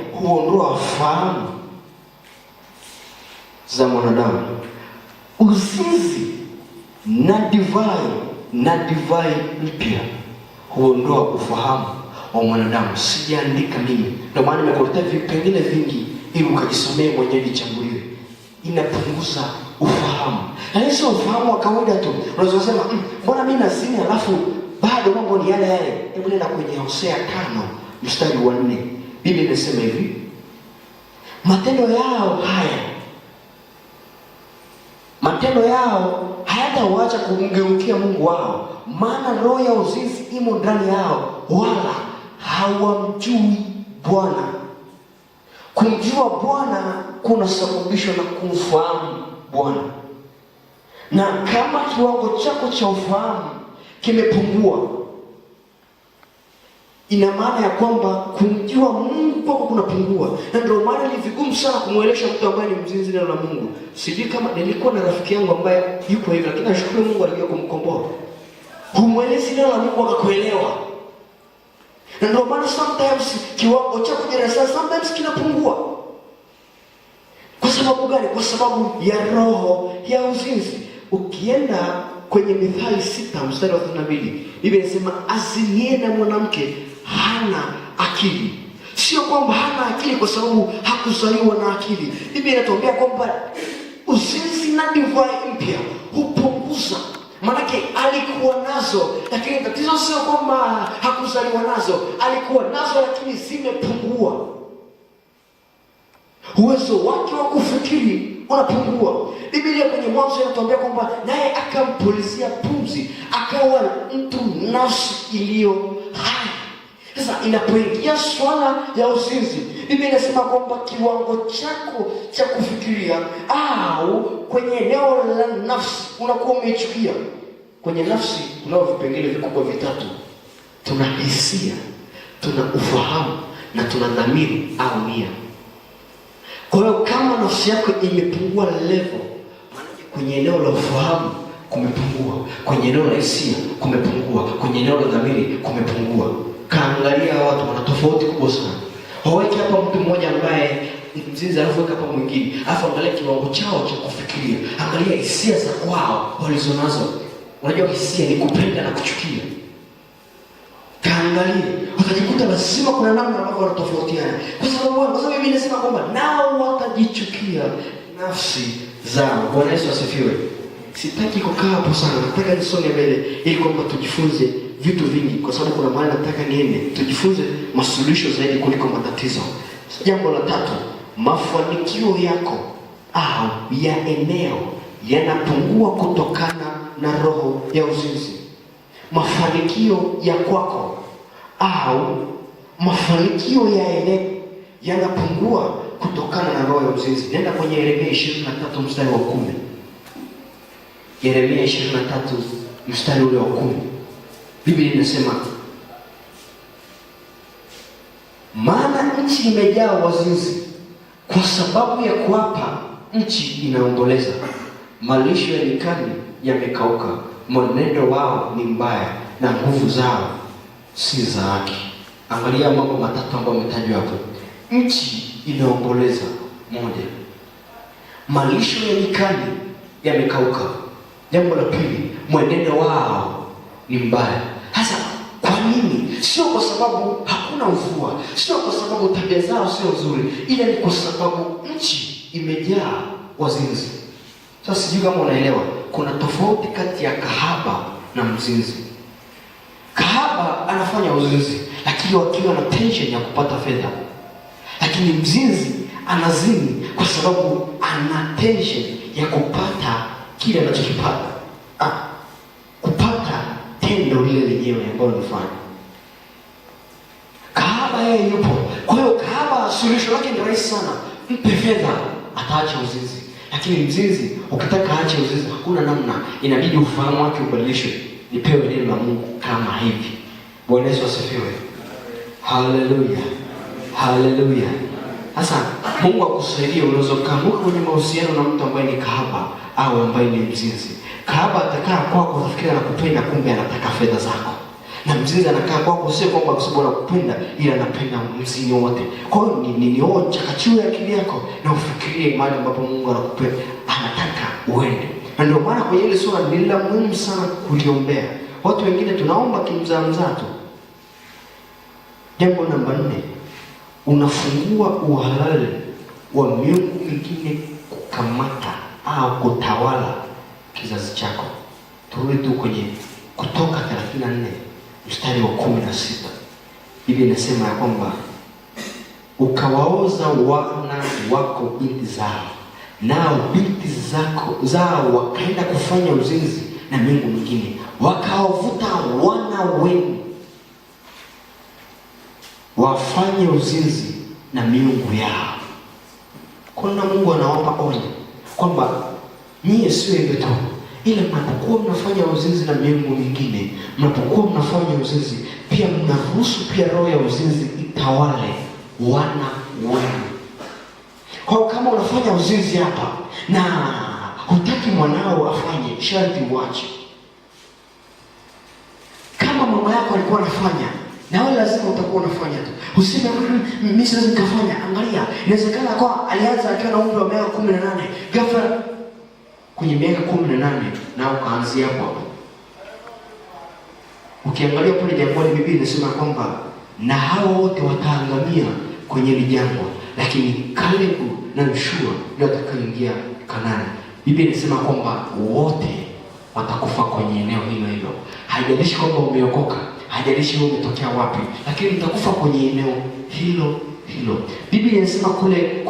huondoa fahamu za mwanadamu. Uzinzi na divai mpya huondoa ufahamu wa mwanadamu. Sijaandika mimi, ndio maana nimekuletea vipengele vingi ili ukajisomee mwenyewe, lichambuliwe. Inapunguza ufahamu. Na sio ufahamu wa kawaida tu. Unaweza kusema mbona mimi nazini alafu bado mambo ni yale yale. Hebu nenda kwenye Hosea 5:4. Biblia inasema hivi: matendo yao hayatawaacha kumgeukia Mungu wao, maana roho ya uzinzi imo ndani yao, wala hawamjui Bwana. Kumjua Bwana kuna sababishwa na kumfahamu Bwana. Na kama kiwango chako cha ufahamu kimepungua, ina maana ya kwamba kumjua Mungu kwako kunapungua. Na ndio maana ni vigumu sana kumwelesha mtu ambaye ni mzinzi neno la Mungu. Sijui kama nilikuwa na rafiki yangu ambaye yuko hivi, lakini nashukuru Mungu alikuja kumkomboa. Humwelezi neno la Mungu akakuelewa. Na ndio maana sometimes kiwango cha kujereza sometimes kinapungua. Kwa sababu gani? Kwa sababu ya roho ya uzinzi. Ukienda kwenye Mithali 6:32, Biblia inasema azinie na mwanamke hana akili. Sio kwamba hana akili kwa sababu hakuzaliwa na akili. Biblia inatuambia kwamba uzinzi na divai mpya hupunguza. Manake alikuwa nazo, lakini tatizo sio kwamba hakuzaliwa nazo. Alikuwa nazo lakini zimepungua. Uwezo wake wa kufikiri unapungua. Biblia kwenye Mwanzo inatuambia kwamba naye akampulizia pumzi, akawa mtu nafsi iliyo hai. Sasa inapoingia swala ya uzinzi, Biblia inasema kwamba kiwango chako cha kufikiria au kwenye eneo la nafsi unakuwa umechukia. Kwenye nafsi tunao vipengele vikubwa vitatu: tuna hisia, tuna ufahamu na tuna dhamiri au nia. Kwa hiyo kama nafsi yako imepungua level, maana kwenye eneo la ufahamu kumepungua, kwenye eneo la hisia kumepungua, kwenye eneo la dhamiri kumepungua. Kaangalia watu wana tofauti kubwa sana. Haweki hapa mtu mmoja ambaye mzinzi alafu weka hapa mwingine. Alafu angalia kiwango chao cha kufikiria. Angalia hisia za kwao walizonazo. Unajua hisia ni kupenda na kuchukia. Kaangalia, watajikuta lazima kuna namna ambavyo wanatofautiana. Kwa sababu Biblia inasema kwamba nao watajichukia nafsi zao. Bwana Yesu asifiwe. Sitaki kukaa hapo sana. Nataka nisonge mbele ili kwamba tujifunze vitu vingi, kwa sababu kuna mahali nataka niende. Tujifunze masuluhisho zaidi kuliko matatizo. Jambo la tatu, mafanikio yako au ya eneo yanapungua kutokana na roho ya uzinzi. Mafanikio ya kwako au mafanikio ya eneo yanapungua kutokana na roho ya uzinzi. Nenda kwenye Yeremia 23:10. Yeremia 23:10. Biblia inasema, maana nchi imejaa wazinzi, kwa sababu ya kuapa nchi inaomboleza. Malisho ya nyikani yamekauka, mwenendo wao ni mbaya na nguvu zao si za haki. Angalia mambo matatu ambayo yametajwa hapo. Nchi inaomboleza, moja. Malisho ya nyikani yamekauka. Jambo la pili, mwenendo wao ni mbaya. Sasa kwa nini? Sio kwa sababu hakuna mvua, sio kwa sababu tabia zao sio nzuri, ila ni kwa sababu nchi imejaa wazinzi. Sasa sijui kama unaelewa, kuna tofauti kati ya kahaba na mzinzi. Kahaba anafanya uzinzi lakini wakiwa na tension ya kupata fedha, lakini mzinzi anazini kwa sababu ana tension ya kupata kile anachokipata, kupata tendo lile lenyewe ambalo nifanya. Kahaba yeye yupo. Kwa hiyo kahaba suluhisho lake ni rahisi sana, mpe fedha ataacha uzinzi. Lakini mzinzi ukitaka aache uzinzi hakuna namna, inabidi ufahamu wake ubadilishwe. Nipewe neno la Mungu kama hivi. Bwana Yesu asifiwe. Haleluya. Haleluya. Sasa Mungu akusaidie. Unaweza kukaa kwenye mahusiano na mtu ambaye ni kahaba au ambaye ni mzinzi. Kahaba atakaa kwako unafikiri anakupenda, kumbe anataka fedha zako. Na mzinzi anakaa kwako sio kwamba kwa sababu anakupenda, ila anapenda mzinzi wote. Kwa hiyo ni chakachue akili yako na ufikirie mahali ambapo Mungu anakupenda, anataka uende. Na ndio maana kwenye ile sura ni la muhimu sana kuliombea. Watu wengine tunaomba kimzaa tu. Jambo namba 4, unafungua uhalali wa miungu mingine kukamata au kutawala kizazi chako. Turudi tu kwenye Kutoka 34 mstari wa 16. Biblia inasema ya kwamba ukawaoza wana wako binti zao, nao binti zao wakaenda kufanya uzinzi na miungu mingine, wakawavuta wana wenu wafanye uzinzi na miungu yao. Kuna Mungu anaomba onyo kwamba nyie sio hivyo tu, ila mnapokuwa mnafanya uzinzi na miungu mingine, mnapokuwa mnafanya uzinzi pia mnaruhusu pia roho ya uzinzi itawale wana wenu. Kwa kama unafanya uzinzi hapa na hutaki mwanao afanye, sharti uache. Kama mama yako alikuwa anafanya, na wewe lazima utakuwa unafanya tu. Useme mimi siwezi nikafanya. Angalia, inawezekana kwa alianza akiwa na umri wa miaka 18, ghafla kwenye miaka 18 na ukaanzia hapo. Ukiangalia pale jangwani, Biblia inasema kwamba na hao wote wataangamia kwenye jangwa, lakini Kalebu na Yoshua ndio watakaoingia Kanaani. Biblia inasema kwamba wote watakufa kwenye eneo hilo hilo. Haijalishi kwamba umeokoka, haijalishi wewe umetokea wapi, lakini utakufa kwenye eneo hilo hilo. Biblia inasema kule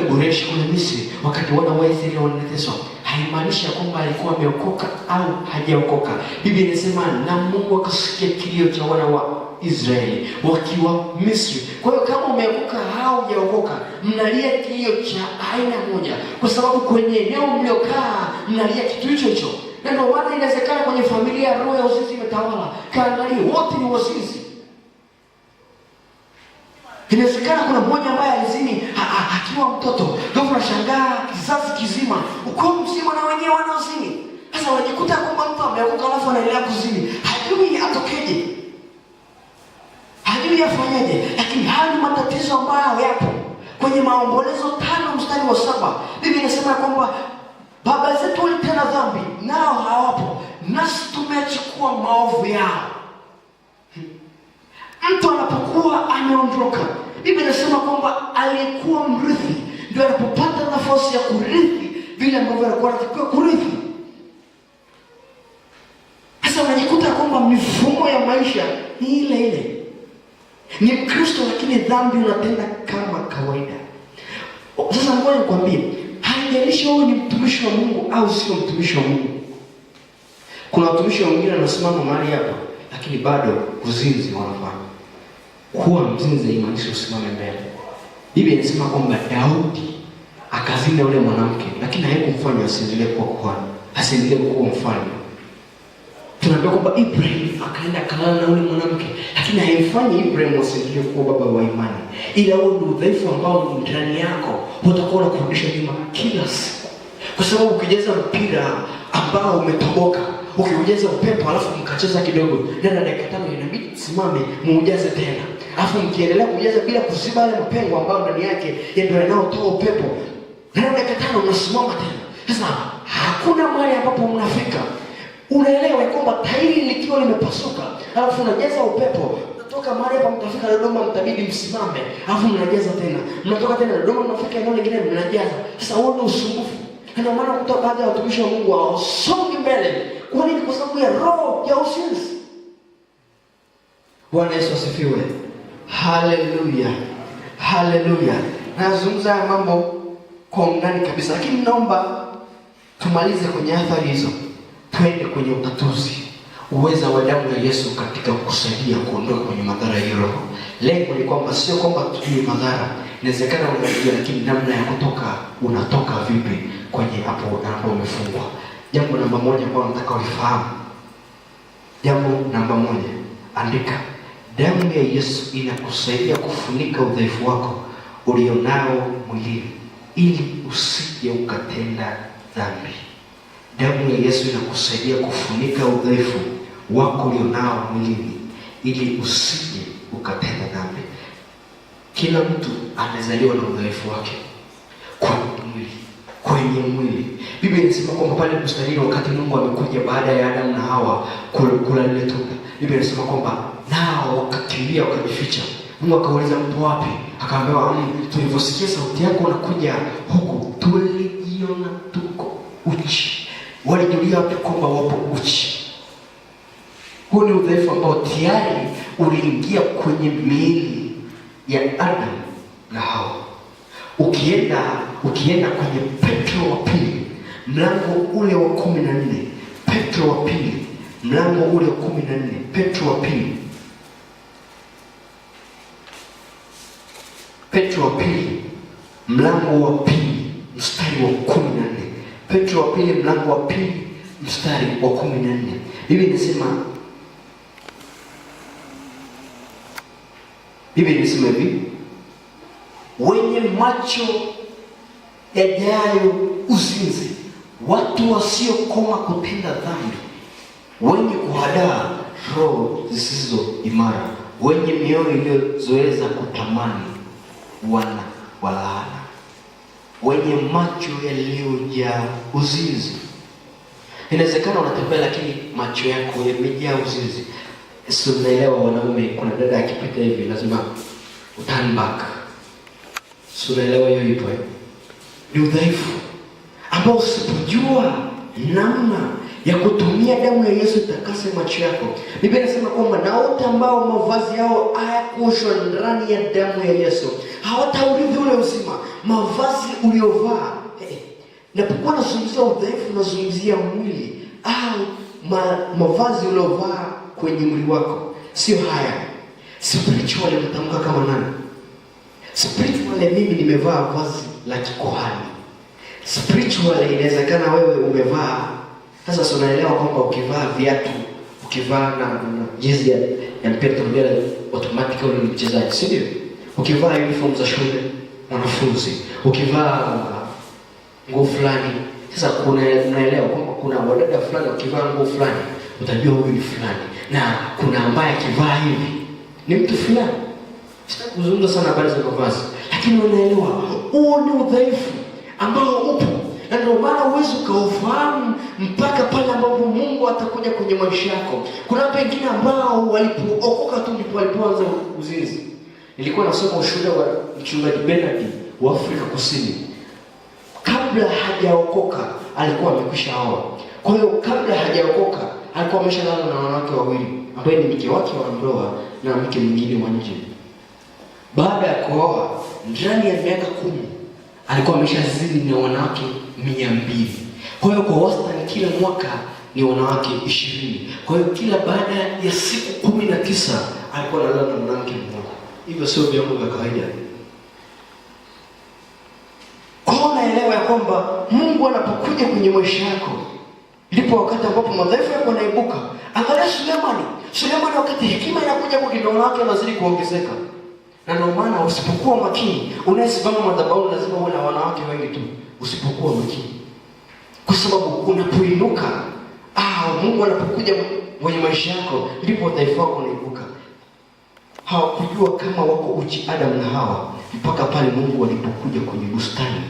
Goreshi kule Misri, wakati wana wa Israeli wanateswa, haimaanishi kwamba alikuwa ameokoka au hajaokoka. Biblia inasema na Mungu akasikia kilio cha wana wa Israeli wakiwa Misri. Kwa hiyo kama umeokoka au hujaokoka, mnalia kilio cha aina moja, kwa sababu kwenye eneo mliokaa mnalia kitu hicho hicho. Na ndio maana inawezekana kwenye familia roho ya uzinzi imetawala. Kaangalia, wote ni wazinzi. Inawezekana kuna mmoja ambaye alizini akiwa mtoto, ndio unashangaa kizazi kizima uko mzima na wenyewe wanaozini. Sasa unajikuta kwamba mtu ameokoka alafu anaendelea kuzini, hajui atokeje, hajui afanyaje. Lakini haya ni matatizo ambayo yapo kwenye Maombolezo 5 mstari wa 7. Biblia inasema kwamba baba zetu walitenda dhambi, nao hawapo, nasi tumechukua maovu yao. Mtu anapokuwa ameondoka, Biblia inasema kwamba aliyekuwa mrithi ndio anapopata nafasi ya kurithi vile ambavyo alikuwa anatakiwa kurithi. Sasa unajikuta kwamba mifumo ya maisha ni ile ile. Ni Mkristo lakini dhambi unatenda kama kawaida. Sasa ngoja nikwambie, haijalishi wewe ni mtumishi wa Mungu au sio mtumishi wa Mungu. Kuna watumishi wengine wanasimama mahali hapa lakini bado uzinzi wanafanya. Kuwa mzinzi haimaanishi usimame mbele. Biblia inasema kwamba Daudi akazina yule mwanamke, lakini haikumfanya asiendelee kuwa kuhani, asiendelee kuwa mfalme. Tunaambiwa kwamba Ibrahim akaenda kalala na yule mwanamke, lakini haimfanyi Ibrahim asiendelee kuwa baba wa imani. Ila huo ndio udhaifu ambao ndani yako utakuwa unakurudisha nyuma kila siku. Kwa sababu ukijaza mpira ambao umetoboka, ukiujaza upepo alafu mkacheza kidogo, ndani dakika 5 inabidi simame muujaze tena. Alafu mkiendelea kujaza bila kuziba ile mapengo ambayo ndani yake ndio yanayotoa upepo, ndani dakika 5 unasimama tena. Sasa hakuna mahali ambapo mnafika. Unaelewa kwamba tairi likiwa limepasuka, alafu unajaza upepo, unatoka mahali hapa mtafika Dodoma mtabidi msimame, alafu mnajaza tena. Mnatoka tena Dodoma mnafika eneo lingine mnajaza. Sasa huo ndio usumbufu. Ndio maana kutoka baadhi ya watumishi wa Mungu hawasongi mbele. Kwa nini? Kwa sababu ya roho ya uzinzi. Bwana Yesu asifiwe. Haleluya. Haleluya. Nazungumza mambo kwa undani kabisa, lakini naomba tumalize kwenye athari hizo. Twende kwenye utatuzi. Uweza wa damu ya Yesu katika kusaidia kuondoka kwenye madhara ya roho. Lengo ni kwamba sio kwamba tujue madhara. Inawezekana unajua, lakini namna ya kutoka, unatoka vipi kwenye hapo umefungwa. Jambo namba 1 ambalo nataka ulifahamu. Jambo namba 1, andika. Damu ya Yesu inakusaidia kufunika udhaifu wako ulionao mwilini ili usije ukatenda dhambi. Damu ya Yesu inakusaidia kufunika udhaifu wako ulionao mwilini, ili usije ukatenda dhambi. Kila mtu amezaliwa na udhaifu wake kwenye mwili. Biblia inasema kwamba pale mstari wakati Mungu amekuja baada ya Adamu na Hawa kula lile tunda, Biblia inasema kwamba nao wakakimbia wakajificha. Mungu akauliza, mtu wapi? Akaambiwa, tulivyosikia sauti yako unakuja huku, tulijiona tuko uchi. Walijulia wapi kwamba wapo uchi? Huu ni udhaifu ambao tayari uliingia kwenye miili ya Adamu na Hawa. Ukienda kwenye Petro wa pili mlango ule wa 14, Petro wa pili mlango ule wa 14, Petro wa pili mlango wa pili mstari wa 14. Petro wa pili mlango wa pili mstari wa 14. Biblia inasema hivi, wenye macho yajayo uzinzi, watu wasiokoma kutenda dhambi, wenye kuhadaa roho zisizo imara, wenye mioyo iliyozoeza kutamani wana wa laana, wenye macho yaliyojaa uzinzi. Inawezekana unatembea lakini macho yako yamejaa uzinzi. Sio, unaelewa wanaume, kuna dada akipita hivi lazima turn back. Sio, unaelewa hiyo ipo. Ni udhaifu ambao usipojua namna ya kutumia damu ya Yesu itakase macho yako. Biblia inasema kwamba na wote ambao mavazi yao hayakuoshwa ndani ya damu ya Yesu hawataurithi ule uzima. Mavazi uliovaa, napokuwa nazungumzia udhaifu, nazungumzia mwili au mavazi uliovaa kwenye mwili wako. Sio haya. Spiritual unatamka kama nani? Spiritual mimi nimevaa vazi la kikohani. Spiritual inawezekana wewe umevaa. Sasa unaelewa kwamba ukivaa viatu, ukivaa na jezi ya mpira tunaambia automatically ni mchezaji, si ndio? Ukivaa uniform za shule mwanafunzi, ukivaa nguo fulani, sasa unaelewa kwamba kuna wadada fulani ukivaa nguo fulani utajua huyu ni fulani, na kuna ambaye akivaa hivi ni mtu fulani. Sitaki kuzungumza sana habari za mavazi, lakini unaelewa huo ni udhaifu ambao upo, na ndio maana huwezi ukaufahamu mpaka pale ambapo Mungu atakuja kwenye maisha yako. Kuna pengine ambao walipookoka tu ndipo walipoanza uzinzi. Nilikuwa nasoma ushuhuda wa mchungaji Bernard wa Afrika Kusini. Kabla hajaokoka alikuwa amekwisha oa. Kwa hiyo kabla hajaokoka alikuwa ameshalala na wanawake wawili, ambaye ni mke wake wa ndoa na mke mwingine wa nje. Baada ya kuoa, ndani ya miaka 10 alikuwa ameshazini na wanawake 200. Kwa hiyo kwa wastani kila mwaka ni wanawake 20. Kwa hiyo kila baada ya siku 19 alikuwa analala na mwanamke mmoja. Hivyo sio viwango vya kawaida. Kwa unaelewa ya kwamba Mungu anapokuja kwenye maisha yako ndipo wakati ambapo madhaifu yako yanaibuka. Angalia Sulemani wakati hekima inakuja kwa kidogo wake anazidi kuongezeka. Na ndio maana usipokuwa makini, unayesimama madhabahu lazima uwe na wanawake wengi tu. Usipokuwa makini. Kwa sababu unapoinuka, Mungu anapokuja kwenye maisha yako ndipo udhaifu wako unaibuka. Hawakujua kama wako uchi Adam na Hawa mpaka pale Mungu alipokuja kwenye bustani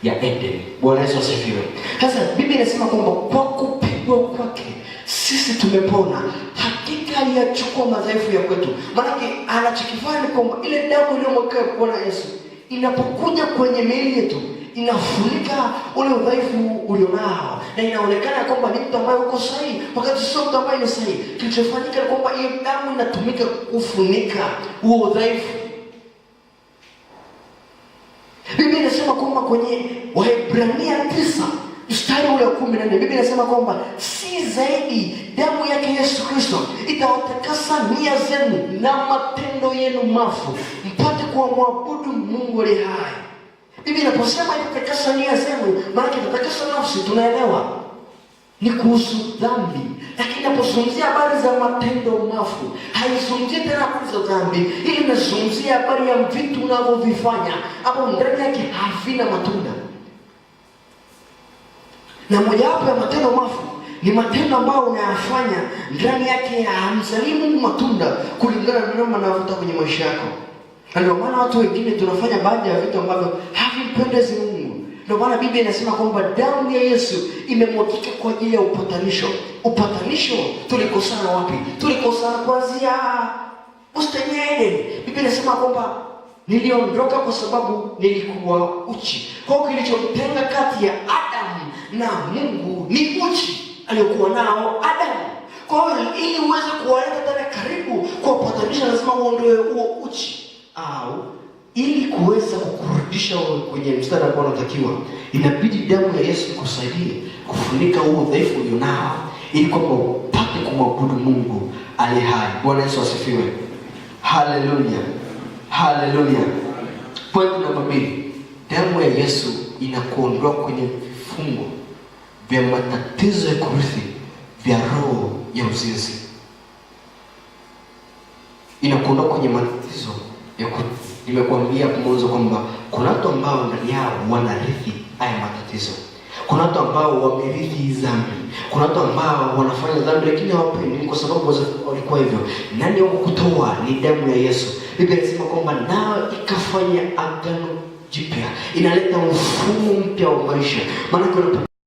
ya Eden. Bwana Yesu asifiwe. Sasa Biblia inasema kwamba kwa kupigwa kwake sisi tumepona. Hakika aliyachukua madhaifu ya kwetu. Maana anachokifanya ni kwamba ile damu iliyomwagika kwa Yesu inapokuja kwenye miili yetu inafunika ule udhaifu ulionao, na inaonekana kwamba ni mtu ambaye uko sahihi wakati sio mtu ambaye ni sahihi. Kilichofanyika ni kwamba hiyo damu inatumika kufunika huo udhaifu. Biblia inasema kwamba kwenye Waebrania 9 mstari ule wa 14, Biblia inasema kwamba si zaidi damu yake Yesu Kristo itawatakasa nia zenu na matendo yenu mafu mpate kumwabudu Mungu aliye hai. Biblia inaposema itatakasa nia zenu, maana itatakasa nafsi, tunaelewa ni kuhusu dhambi. Lakini inapozungumzia habari za matendo mafu, haizungumzii tena habari za dhambi. Hili inazungumzia habari ya vitu unavyovifanya hapo ndani yake havina matunda. Na mojawapo ya matendo mafu ni matendo ambayo unayafanya ndani yake hamzalii Mungu matunda kulingana na namna unavyotoka kwenye maisha yako. Na ndio maana watu wengine tunafanya baadhi ya vitu ambavyo havimpendezi Mungu. Ndio maana Biblia inasema kwamba damu ya Yesu imemwagika kwa ajili ya upatanisho. Upatanisho, tulikosana wapi? Tulikosana kuanzia bustani ya Eden. Biblia inasema kwamba niliondoka kwa sababu nilikuwa uchi. Kwa hiyo kilichomtenga kati ya Adamu na Mungu ni uchi aliokuwa nao Adamu. Kwa hiyo ili uweze kuwaleta tena karibu kwa upatanisho, lazima uondoe huo uchi, au ili kuweza kukurudisha kwenye mstari ambao unatakiwa, inabidi damu ya Yesu ikusaidie kufunika huo udhaifu ulionao, ili kwamba upate kumwabudu Mungu aliye hai. Bwana Yesu asifiwe. Haleluya. Haleluya. Point namba 2. Damu ya Yesu inakuondoa kwenye vifungo vya matatizo ya kurithi vya roho ya uzinzi. Inakuondoa kwenye matatizo ya kurithi. Nimekuambia mwanzo kwamba kuna watu ambao ndani yao wanarithi haya matatizo. Kuna watu ambao wamerithi dhambi. Kuna watu ambao wanafanya dhambi lakini hawapendi kwa sababu walikuwa hivyo. Nani wa kukutoa? Ni damu ya Yesu. Biblia inasema kwamba nao ikafanya agano jipya. Inaleta mfumo mpya wa maisha. Maana